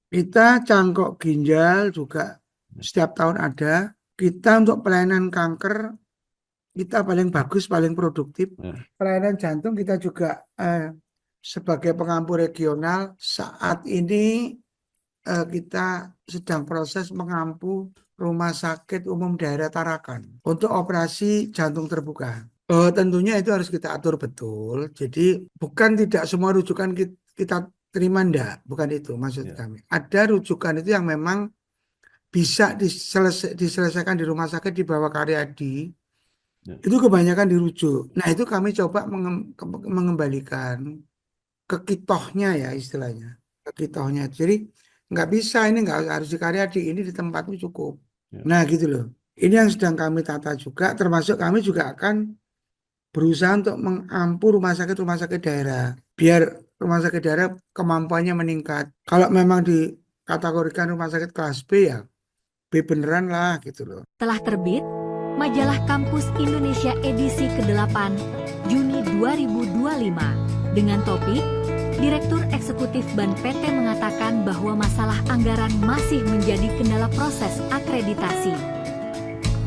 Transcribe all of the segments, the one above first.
Kita cangkok ginjal juga setiap tahun ada. Kita untuk pelayanan kanker, kita paling bagus, paling produktif. Pelayanan jantung kita juga sebagai pengampu regional saat ini kita sedang proses mengampu Rumah Sakit Umum Daerah Tarakan untuk operasi jantung terbuka. Tentunya itu harus kita atur betul. Jadi bukan tidak semua rujukan kita terima, enggak, bukan itu maksud kami. Ada rujukan itu yang memang bisa diselesaikan di rumah sakit di bawah Karyadi. Itu kebanyakan dirujuk. Nah itu kami coba mengembalikan ke kitohnya ya istilahnya. Ke kitohnya. Jadi nggak bisa ini nggak harus di Karyadi, ini di tempatmu cukup. Nah gitu loh. Ini yang sedang kami tata juga, termasuk kami juga akan berusaha untuk mengampu rumah sakit daerah. Biar rumah sakit daerah kemampuannya meningkat. Kalau memang dikategorikan rumah sakit kelas B ya, B beneran lah gitu loh. Telah terbit Majalah Kampus Indonesia edisi ke-8 Juni 2025 dengan topik Direktur Eksekutif BAN PT mengatakan bahwa masalah anggaran masih menjadi kendala proses akreditasi.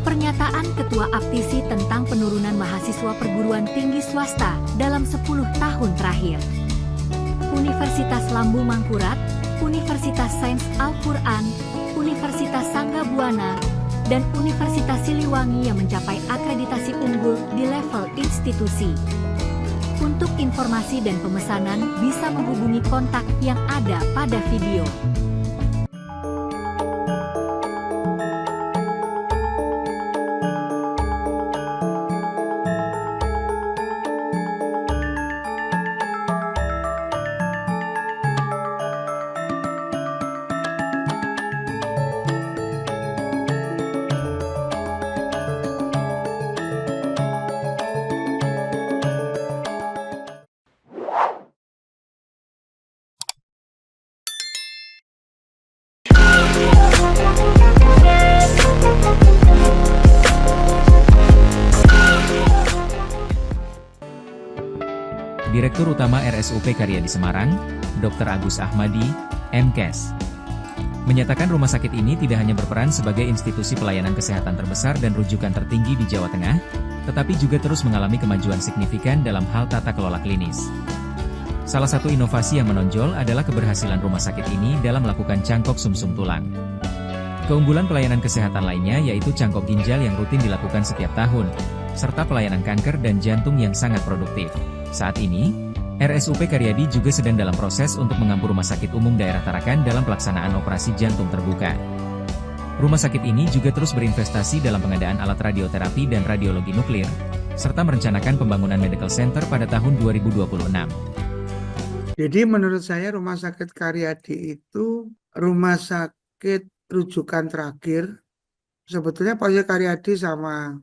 Pernyataan Ketua Aptisi tentang penurunan mahasiswa perguruan tinggi swasta dalam 10 tahun terakhir. Universitas Lambu Mangkurat, Universitas Sains Al-Quran, Universitas Sangga Buana, dan Universitas Siliwangi yang mencapai akreditasi unggul di level institusi. Untuk informasi dan pemesanan bisa menghubungi kontak yang ada pada video. Direktur Utama RSUP Karyadi Semarang, Dr. Agus Ahmadi, MKes, menyatakan rumah sakit ini tidak hanya berperan sebagai institusi pelayanan kesehatan terbesar dan rujukan tertinggi di Jawa Tengah, tetapi juga terus mengalami kemajuan signifikan dalam hal tata kelola klinis. Salah satu inovasi yang menonjol adalah keberhasilan rumah sakit ini dalam melakukan cangkok sumsum tulang. Keunggulan pelayanan kesehatan lainnya yaitu cangkok ginjal yang rutin dilakukan setiap tahun, serta pelayanan kanker dan jantung yang sangat produktif. Saat ini, RSUP Karyadi juga sedang dalam proses untuk mengampu Rumah Sakit Umum Daerah Tarakan dalam pelaksanaan operasi jantung terbuka. Rumah sakit ini juga terus berinvestasi dalam pengadaan alat radioterapi dan radiologi nuklir, serta merencanakan pembangunan medical center pada tahun 2026. Jadi menurut saya Rumah Sakit Karyadi itu rumah sakit rujukan terakhir. Sebetulnya Proyek Karyadi sama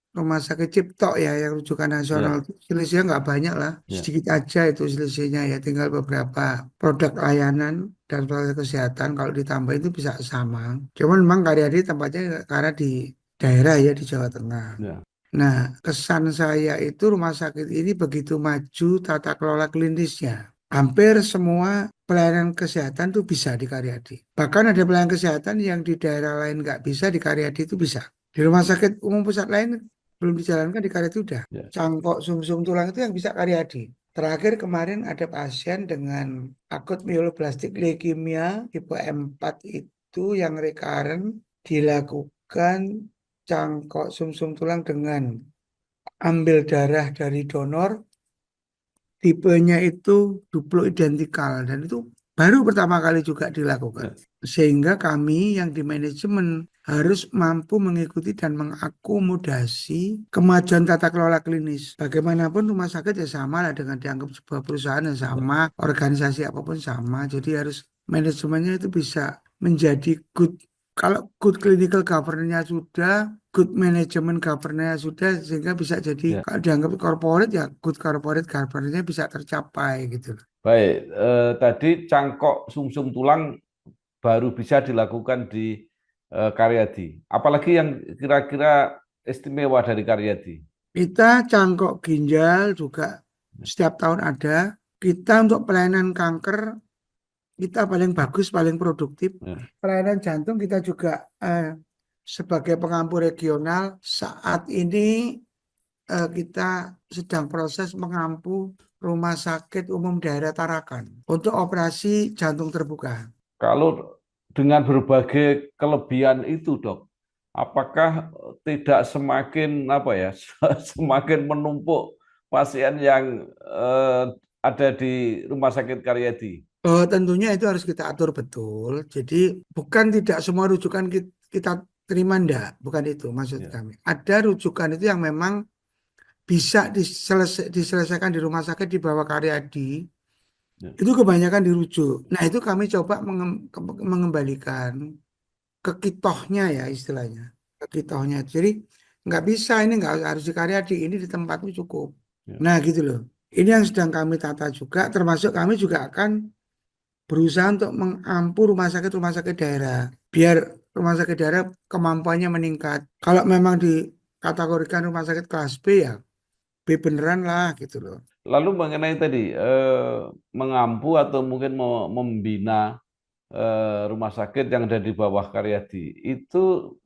Rumah Sakit Cipto ya yang rujukan nasional itu selisihnya nggak banyak lah, sedikit aja itu selisihnya ya, tinggal beberapa produk layanan dan produk kesehatan kalau ditambah itu bisa sama. Cuman memang Karyadi tempatnya karena di daerah ya di Jawa Tengah. Nah, kesan saya itu rumah sakit ini begitu maju tata kelola klinisnya. Hampir semua pelayanan kesehatan tuh bisa di Karyadi. Bahkan ada pelayanan kesehatan yang di daerah lain nggak bisa, di Karyadi itu bisa. Di rumah sakit umum pusat lain belum dijalankan, di Karyadi udah. Cangkok sumsum tulang itu yang bisa Karyadi. Terakhir kemarin ada pasien dengan akut myeloblastik leukemia tipe M4 itu yang recurrent, dilakukan cangkok sumsum tulang dengan ambil darah dari donor, tipenya itu duplo identikal, dan itu baru pertama kali juga dilakukan. Sehingga kami yang di manajemen harus mampu mengikuti dan mengakomodasi kemajuan tata kelola klinis. Bagaimanapun rumah sakit ya sama lah dengan dianggap sebuah perusahaan yang sama, organisasi apapun sama. Jadi harus manajemennya itu bisa menjadi good. Kalau good clinical governance-nya sudah, good management governance-nya sudah, sehingga bisa jadi kalau dianggap corporate ya good corporate governance-nya bisa tercapai gitu. Baik, tadi cangkok sumsum tulang baru bisa dilakukan di Karyadi. Apalagi yang kira-kira istimewa dari Karyadi? Kita cangkok ginjal juga setiap tahun ada. Kita untuk pelayanan kanker, kita paling bagus, paling produktif. Ya. Pelayanan jantung kita juga sebagai pengampu regional saat ini kita sedang proses mengampu Rumah Sakit Umum Daerah Tarakan untuk operasi jantung terbuka. Kalau dengan berbagai kelebihan itu, Dok, apakah tidak semakin apa ya, semakin menumpuk pasien yang ada di Rumah Sakit Karyadi? Tentunya itu harus kita atur betul. Jadi bukan tidak semua rujukan kita terima, ndak, bukan itu maksud Ya, kami. Ada rujukan itu yang memang bisa diselesaikan di rumah sakit di bawah Karyadi, ya, itu kebanyakan dirujuk. Nah itu kami coba mengembalikan ke kitohnya ya istilahnya, ke kitohnya. Jadi nggak bisa ini nggak harus di Karyadi, ini di tempatmu cukup. ya. Nah gitu loh. Ini yang sedang kami tata juga, termasuk kami juga akan berusaha untuk mengampu rumah sakit daerah biar rumah sakit daerah kemampuannya meningkat. Kalau memang dikategorikan rumah sakit kelas B ya B beneran lah gitu loh. Lalu mengenai tadi mengampu atau mungkin membina rumah sakit yang ada di bawah Karyadi, itu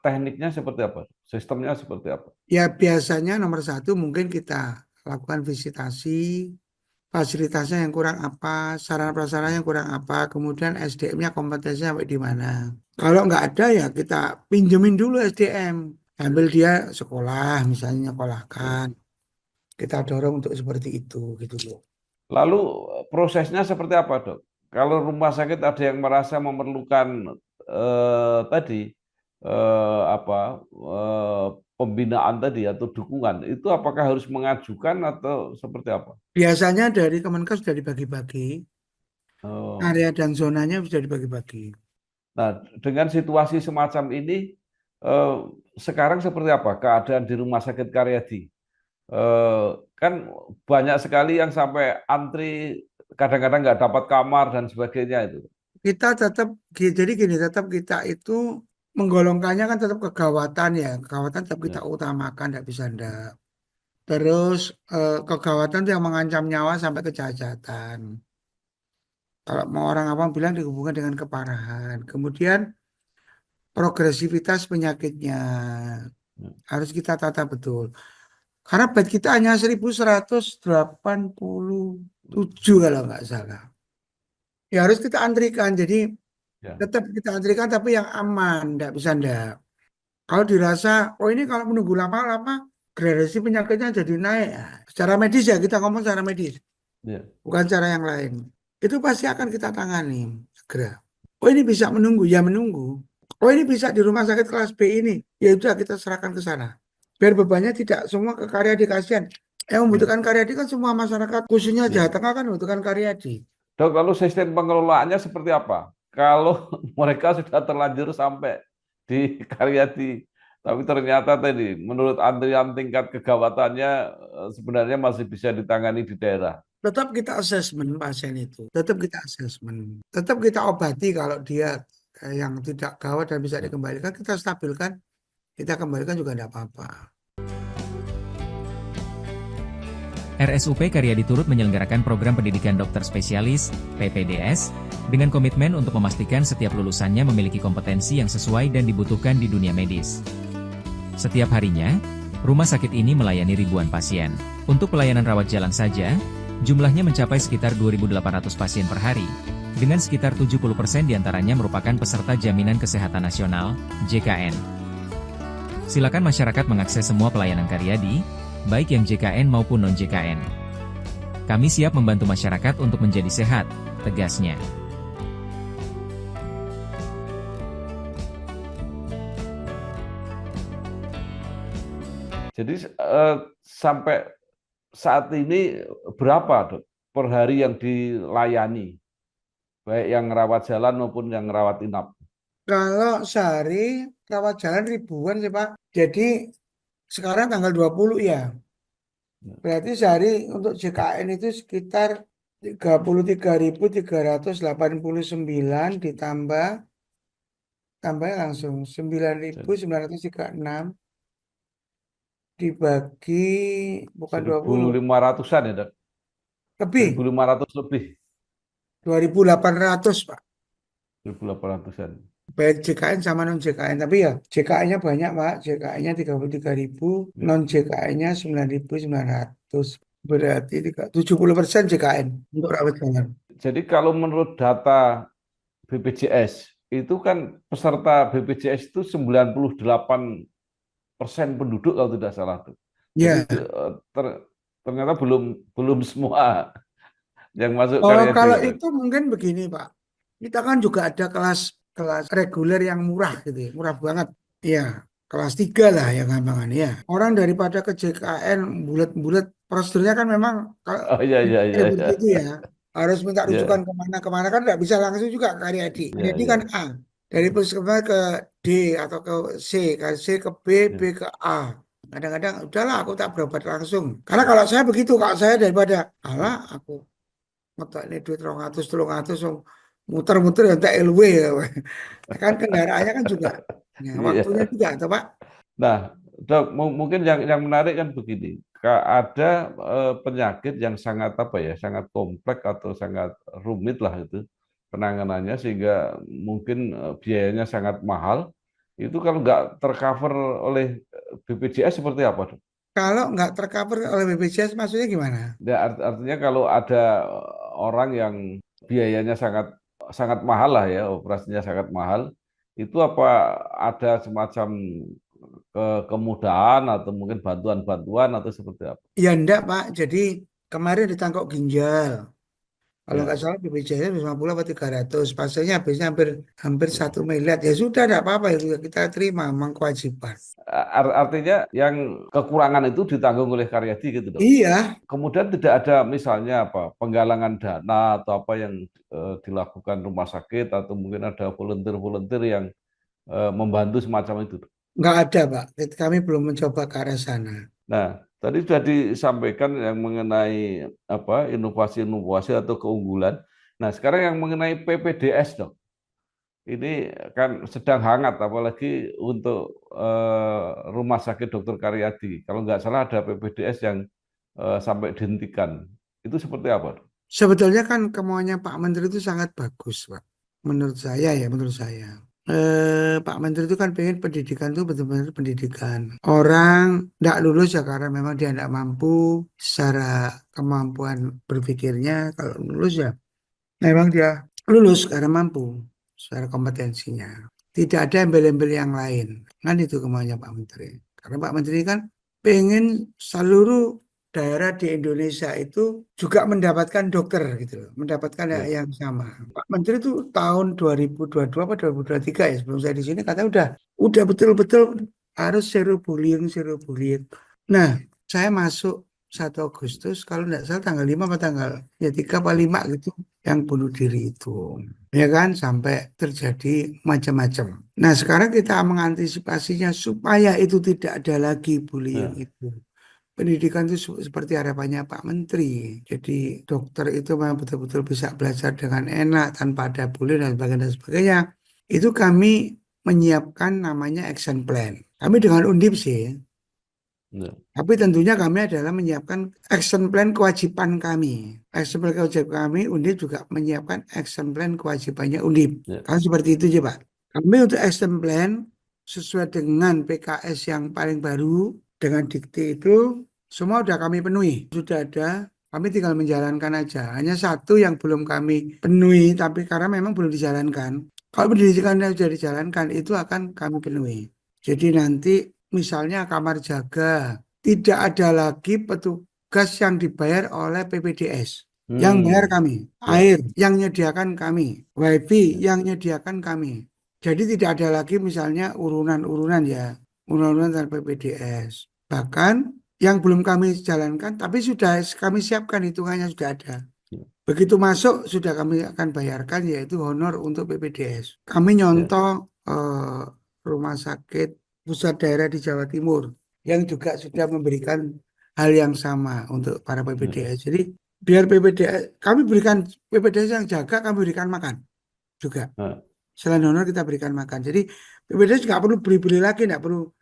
tekniknya seperti apa? Sistemnya seperti apa? Ya biasanya nomor satu mungkin kita lakukan visitasi, fasilitasnya yang kurang apa, sarana prasarana yang kurang apa, kemudian SDM-nya kompetensinya sampai di mana. Kalau nggak ada ya kita pinjemin dulu SDM, ambil dia sekolah misalnya Ya. nyekolahkan. Kita dorong untuk seperti itu gitu loh. Lalu prosesnya seperti apa, Dok? Kalau rumah sakit ada yang merasa memerlukan tadi apa pembinaan tadi atau dukungan, itu apakah harus mengajukan atau seperti apa? Biasanya dari Kemenkes sudah dibagi-bagi, Oh. area dan zonanya sudah dibagi-bagi. Nah, dengan situasi semacam ini, eh, sekarang seperti apa keadaan di Rumah Sakit Karyadi? Kan banyak sekali yang sampai antri, kadang-kadang nggak dapat kamar dan sebagainya itu. Kita tetap, jadi gini, tetap kita itu menggolongkannya kan tetap kegawatan ya. Kegawatan tetap kita Ya, utamakan, tidak bisa ndak. Terus kegawatan itu yang mengancam nyawa sampai kecacatan. Kalau mau orang awam bilang dihubungkan dengan keparahan. Kemudian progresivitas penyakitnya ya, harus kita tata betul. Karena bed kita hanya 1187 kalau nggak salah. Ya harus kita antrikan. Jadi ya, tetap kita antrikan tapi yang aman, nggak bisa ndak. Kalau dirasa, oh ini kalau menunggu lama-lama, gradasi penyakitnya jadi naik. Ya, secara medis ya, kita ngomong secara medis, ya, bukan cara yang lain. Itu pasti akan kita tangani segera. Oh ini bisa menunggu, ya menunggu. Oh ini bisa di rumah sakit kelas B ini, ya udah kita serahkan ke sana. Biar bebannya tidak semua ke Karyadi kasihan. Yang ya, membutuhkan Karyadi kan semua masyarakat, khususnya Jawa ya. Tengah kan membutuhkan Karyadi. Dok, lalu sistem pengelolaannya seperti apa? Kalau mereka sudah terlanjur sampai di Karyadi, tapi ternyata tadi menurut antrian tingkat kegawatannya sebenarnya masih bisa ditangani di daerah. Tetap kita asesmen pasien itu, tetap kita asesmen, tetap kita obati kalau dia yang tidak gawat dan bisa Ya. dikembalikan, kita stabilkan, kita kembalikan juga tidak apa-apa. RSUP Karyadi turut menyelenggarakan program pendidikan dokter spesialis, PPDS, dengan komitmen untuk memastikan setiap lulusannya memiliki kompetensi yang sesuai dan dibutuhkan di dunia medis. Setiap harinya, rumah sakit ini melayani ribuan pasien. Untuk pelayanan rawat jalan saja, jumlahnya mencapai sekitar 2.800 pasien per hari, dengan sekitar 70% diantaranya merupakan peserta Jaminan Kesehatan Nasional, JKN. Silakan masyarakat mengakses semua pelayanan Karyadi, baik yang JKN maupun non-JKN. Kami siap membantu masyarakat untuk menjadi sehat, tegasnya. Jadi sampai saat ini berapa, Dok, per hari yang dilayani, baik yang rawat jalan maupun yang rawat inap? Kalau sehari rawat jalan ribuan sih Pak, jadi sekarang tanggal 20 ya, berarti sehari untuk JKN itu sekitar 33.389 ditambah, tambahnya langsung 9.936 dibagi, bukan 20, 1.500-an ya, Dok? lebih, 1.500 lebih. 2.800 Pak. 1.800-an. Baik JKN sama non JKN. Tapi ya JKN-nya banyak Pak. JKN-nya 33.000, Ya. non JKN-nya 9.900. Berarti 70% JKN untuk rawat jalan. Jadi kalau menurut data BPJS, itu kan peserta BPJS itu 98% penduduk kalau tidak salah tuh. Jadi Ya. ternyata belum belum semua yang masuk Oh, Karyadi. kalau itu mungkin begini, Pak. Kita kan juga ada kelas reguler yang murah gitu ya, murah banget. Iya, kelas 3 lah yang gampangan ya. Orang daripada ke JKN bulat-bulat, prosedurnya kan memang kalau Oh iya iya iya ribet iya. gitu ya. Harus minta rujukan Iya kemana-kemana kan nggak bisa langsung juga ke Karyadi. iya Karyadi iya. kan A. Dari puskesmas ke D atau ke C, ke C ke B, B Iya. ke A. Kadang-kadang udahlah aku tak berobat langsung. Karena kalau saya begitu, kalau saya daripada Iya. alah aku ngetok ini duit 200 300 muter-muter ya tak LW ya. Kan kendaraannya kan juga ya, waktunya Iya. juga atau Pak. Nah, Dok, mungkin yang menarik kan begini. Ada penyakit yang sangat apa ya, sangat kompleks atau sangat rumit lah itu penanganannya sehingga mungkin biayanya sangat mahal. Itu kalau nggak tercover oleh BPJS seperti apa, Dok? Kalau nggak tercover oleh BPJS maksudnya gimana? Ya, artinya kalau ada orang yang biayanya sangat sangat mahal lah ya, operasinya sangat mahal, itu apa ada semacam kemudahan atau mungkin bantuan-bantuan atau seperti apa? Ya enggak Pak, jadi kemarin ditangkap ginjal. Kalau nggak Ya. salah BPJS 50 atau 300, pasiennya habisnya hampir hampir Ya. 1 miliar. Ya sudah, enggak apa-apa itu ya kita terima, memang kewajiban. Artinya yang kekurangan itu ditanggung oleh Karyadi gitu dong. Iya, Kemudian tidak ada misalnya apa penggalangan dana atau apa yang dilakukan rumah sakit atau mungkin ada volunteer-volunteer yang membantu semacam itu. nggak ada Pak. Kami belum mencoba ke arah sana. Nah, tadi sudah disampaikan yang mengenai apa inovasi-inovasi atau keunggulan. Nah, sekarang yang mengenai PPDS dong. Ini kan sedang hangat, apalagi untuk Rumah Sakit Dr. Karyadi. Kalau nggak salah ada PPDS yang sampai dihentikan. Itu seperti apa, Dok? Sebetulnya kan kemauannya Pak Menteri itu sangat bagus, Pak. Menurut saya ya, menurut saya. Pak Menteri itu kan pengen pendidikan itu betul-betul pendidikan. Orang tidak lulus ya karena memang dia tidak mampu secara kemampuan berpikirnya. Kalau lulus ya memang dia lulus karena mampu secara kompetensinya. Tidak ada embel-embel yang lain. Kan itu kemauannya Pak Menteri. Karena Pak Menteri kan pengen seluruh daerah di Indonesia itu juga mendapatkan dokter gitu loh, mendapatkan Ya, yang sama. Pak Menteri itu tahun 2022 apa 2023 ya sebelum saya di sini katanya udah betul-betul harus zero bullying, zero bullying. Nah, saya masuk 1 Agustus kalau tidak salah tanggal 5 apa tanggal ya 3 apa 5 gitu yang bunuh diri itu. Ya kan sampai terjadi macam-macam. Nah, sekarang kita mengantisipasinya supaya itu tidak ada lagi bullying ya, itu. Pendidikan itu seperti harapannya Pak Menteri. Jadi dokter itu memang betul-betul bisa belajar dengan enak tanpa ada bullying dan sebagainya, dan sebagainya. Itu kami menyiapkan namanya action plan. Kami dengan Undip sih. ya, Tapi tentunya kami adalah menyiapkan action plan kewajiban kami. Action plan kewajiban kami, Undip juga menyiapkan action plan kewajibannya Undip. ya, Kan seperti itu aja Pak. Kami untuk action plan sesuai dengan PKS yang paling baru, dengan dikti itu, semua sudah kami penuhi. Sudah ada, kami tinggal menjalankan aja. Hanya satu yang belum kami penuhi, tapi karena memang belum dijalankan. Kalau pendidikannya sudah dijalankan, itu akan kami penuhi. Jadi nanti misalnya kamar jaga, tidak ada lagi petugas yang dibayar oleh PPDS. Yang bayar hmm, kami, ya, air yang menyediakan kami, wifi ya, yang menyediakan kami. Jadi tidak ada lagi misalnya urunan-urunan ya, urunan-urunan dari PPDS. Bahkan yang belum kami jalankan, tapi sudah kami siapkan hitungannya sudah ada. ya, Begitu masuk sudah kami akan bayarkan yaitu honor untuk PPDS. Kami ya, nyontoh rumah sakit pusat daerah di Jawa Timur yang juga sudah memberikan hal yang sama untuk para ya, PPDS. Jadi biar PPDS kami berikan PPDS yang jaga kami berikan makan juga. ya. Selain honor kita berikan makan. Jadi PPDS nggak perlu beli-beli lagi, nggak perlu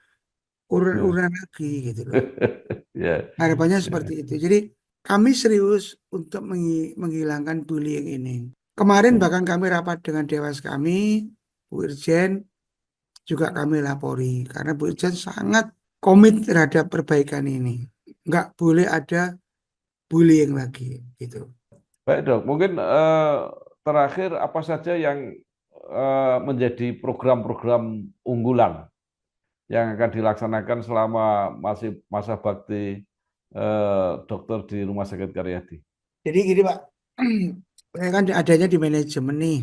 Ya. urunan lagi gitu loh. Ya, Harapannya seperti itu. Jadi kami serius untuk menghilangkan bullying ini. Kemarin Ya. bahkan kami rapat dengan Dewas kami, Bu Irjen juga kami lapori karena Bu Irjen sangat komit terhadap perbaikan ini. Nggak boleh ada bullying lagi gitu. Baik dok, mungkin terakhir apa saja yang menjadi program-program unggulan yang akan dilaksanakan selama masih masa bakti dokter di Rumah Sakit Karyadi? Jadi gini Pak, saya kan adanya di manajemen nih.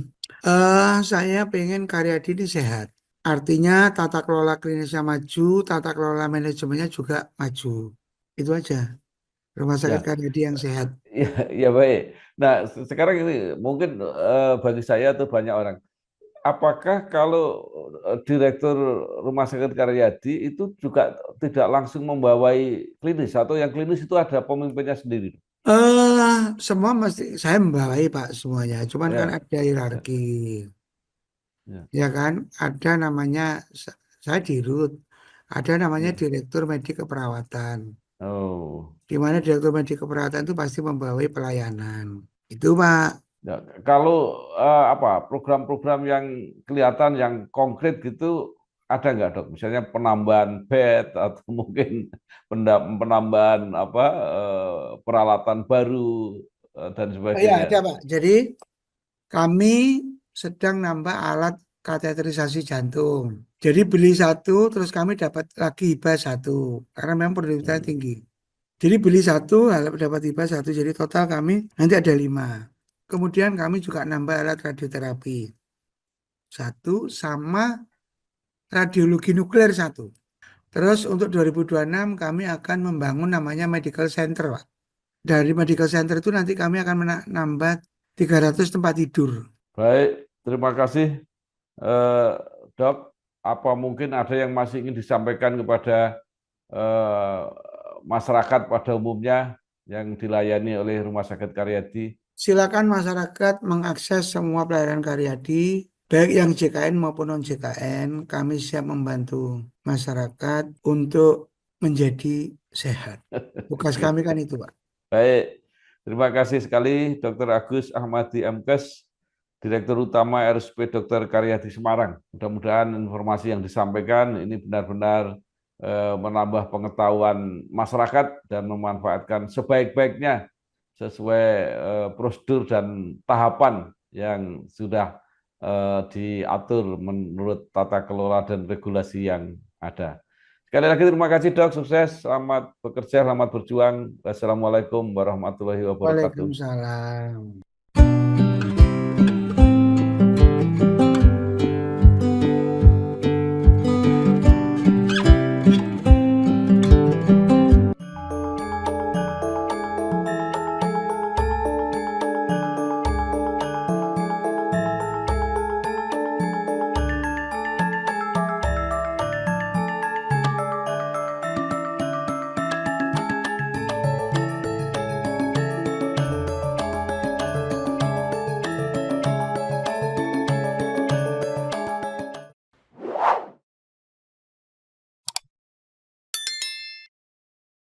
Saya pengen Karyadi ini sehat. Artinya tata kelola klinisnya maju, tata kelola manajemennya juga maju. Itu aja. Rumah sakit Ya, Karyadi yang sehat. ya, ya baik. Nah, sekarang ini mungkin bagi saya atau banyak orang, apakah kalau direktur Rumah Sakit Karyadi itu juga tidak langsung membawai klinis atau yang klinis itu ada pemimpinnya sendiri? Semua mesti saya membawai Pak semuanya. Cuman kan Ya, ada ya, hierarki, ya. ya kan? Ada namanya saya dirut, ada namanya Ya. direktur medik keperawatan. Oh. Di mana direktur medik keperawatan itu pasti membawai pelayanan. Itu Pak. Ya, kalau apa program-program yang kelihatan yang konkret gitu ada nggak dok? Misalnya penambahan bed atau mungkin penambahan apa peralatan baru dan Oh ya sebagainya. ada Pak. Jadi kami sedang nambah alat kateterisasi jantung. Jadi beli satu, terus kami dapat lagi hibah satu. Karena memang produktivitasnya Hmm. tinggi. Jadi beli satu, dapat hibah satu. Jadi total kami nanti ada 5. Kemudian kami juga nambah alat radioterapi. Satu sama radiologi nuklir satu. Terus untuk 2026 kami akan membangun namanya medical center, Pak. Dari medical center itu nanti kami akan menambah 300 tempat tidur. Baik, terima kasih eh, dok. Apa mungkin ada yang masih ingin disampaikan kepada eh, masyarakat pada umumnya yang dilayani oleh Rumah Sakit Karyadi? Silakan masyarakat mengakses semua pelayanan Karyadi, baik yang JKN maupun non-JKN. Kami siap membantu masyarakat untuk menjadi sehat. Tugas kami kan itu, Pak. Baik, terima kasih sekali Dr. Agus Ahmadi MKes, Direktur Utama RSUP Dr. Karyadi Semarang. Mudah-mudahan informasi yang disampaikan ini benar-benar menambah pengetahuan masyarakat dan memanfaatkan sebaik-baiknya sesuai prosedur dan tahapan yang sudah diatur menurut tata kelola dan regulasi yang ada. Sekali lagi terima kasih dok, sukses, selamat bekerja, selamat berjuang. Wassalamualaikum warahmatullahi wabarakatuh. Waalaikumsalam.